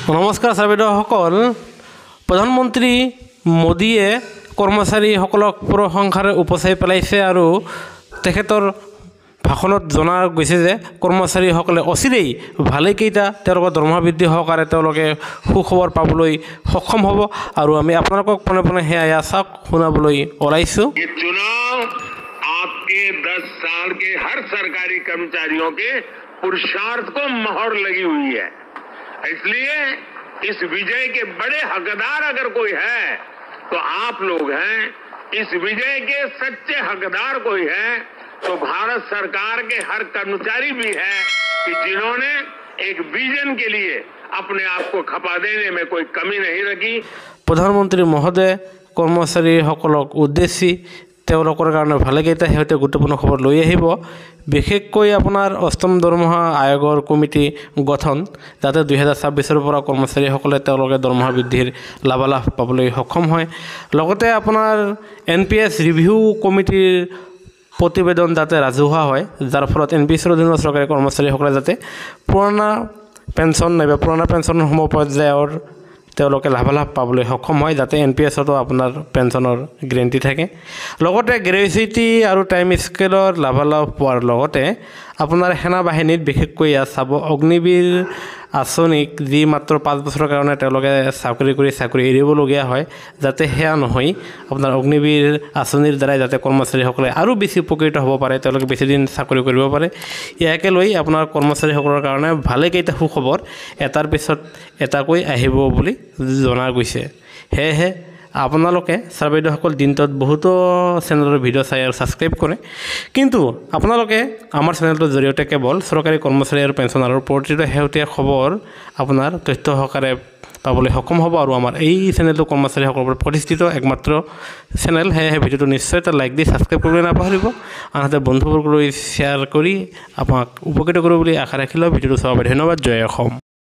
নমস্কাৰ ছাৰবেদসকল। প্ৰধানমন্ত্ৰী মোদীয়ে কৰ্মচাৰীসকলক প্ৰশংসাৰে উপচাই পেলাইছে আৰু তেখেতৰ ভাষণত জনা গৈছে যে কৰ্মচাৰীসকলে অচিৰেই ভালেকেইটা তেওঁলোকৰ দৰমহা বৃদ্ধি সহকাৰে তেওঁলোকে সুখবৰ পাবলৈ সক্ষম হ'ব আৰু আমি আপোনালোকক পোনে পোনে সেয়া চাওক শুনাবলৈ ওলাইছোঁ। आपके 10 साल के हर सरकारी कर्मचारियों के पुरुषार्थ को मोहर लगी हुई है, इसलिए इस विजय के बड़े हकदार अगर कोई है तो आप लोग हैं। इस विजय के सच्चे हकदार कोई है तो भारत सरकार के हर कर्मचारी भी है कि जिन्होंने एक विजन के लिए अपने आप को खपा देने में कोई कमी नहीं रखी। प्रधानमंत्री महोदय কৰ্মচাৰীসকলক উদ্দেশ্যি তেওঁলোকৰ কাৰণে ভালেকেইটা শেহতীয়া গুৰুত্বপূৰ্ণ খবৰ লৈ আহিব। বিশেষকৈ আপোনাৰ অষ্টম দৰমহা আয়োগৰ কমিটি গঠন, যাতে 2026 পৰা কৰ্মচাৰীসকলে তেওঁলোকে দৰমহা বৃদ্ধিৰ লাভালাভ পাবলৈ সক্ষম হয়। লগতে আপোনাৰ NPS ৰিভিউ কমিটিৰ প্ৰতিবেদন যাতে ৰাজহুৱা হয়, যাৰ ফলত NPSৰ অধীনৰ চৰকাৰী কৰ্মচাৰীসকলে যাতে পুৰণা পেঞ্চন নাইবা পুৰণা পেঞ্চনৰ সমপৰ্যায়ৰ তেওঁলোকে লাভালাভ পাবলৈ সক্ষম হয়, যাতে NPSতো আপোনাৰ পেঞ্চনৰ গেৰেণ্টি থাকে। লগতে গ্ৰেজুইটি আৰু টাইম স্কেলৰ লাভালাভ পোৱাৰ লগতে আপোনাৰ সেনা বাহিনীত বিশেষকৈ ইয়াত চাব অগ্নিবীৰ আঁচনিক যি মাত্ৰ 5 বছৰৰ কাৰণে তেওঁলোকে চাকৰি এৰিবলগীয়া হয়, যাতে সেয়া নহয় আপোনাৰ অগ্নিবীৰ আঁচনিৰ দ্বাৰাই যাতে কৰ্মচাৰীসকলে আৰু বেছি উপকৃত হ'ব পাৰে, তেওঁলোকে বেছি দিন চাকৰি কৰিব পাৰে। ইয়াকে লৈ আপোনাৰ কৰ্মচাৰীসকলৰ কাৰণে ভালেকেইটা সুখবৰ এটাৰ পিছত এটাকৈ আহিব বুলি জনা গৈছে। সেয়েহে আপোনালোকে ছাৰবেদসকল দিনটোত বহুতো চেনেলৰ ভিডিঅ' চাই আৰু ছাবস্ক্ৰাইব কৰে, কিন্তু আপোনালোকে আমাৰ চেনেলটোৰ জৰিয়তে কেৱল চৰকাৰী কৰ্মচাৰী আৰু পেঞ্চনাৰৰ প্ৰতিটো শেহতীয়া খবৰ আপোনাৰ তথ্য সহকাৰে পাবলৈ সক্ষম হ'ব। আৰু আমাৰ এই চেনেলটো কৰ্মচাৰীসকলৰ পৰা প্ৰতিষ্ঠিত একমাত্ৰ চেনেল। সেয়েহে ভিডিঅ'টো নিশ্চয় এটা লাইক দি ছাবস্ক্ৰাইব কৰিবলৈ নাপাহৰিব, আনহাতে বন্ধুবৰ্গলৈ শ্বেয়াৰ কৰি আপোনাক উপকৃত কৰিব বুলি আশা ৰাখিলোঁ। ভিডিঅ'টো চোৱাৰ বাবে ধন্যবাদ। জয় অসম।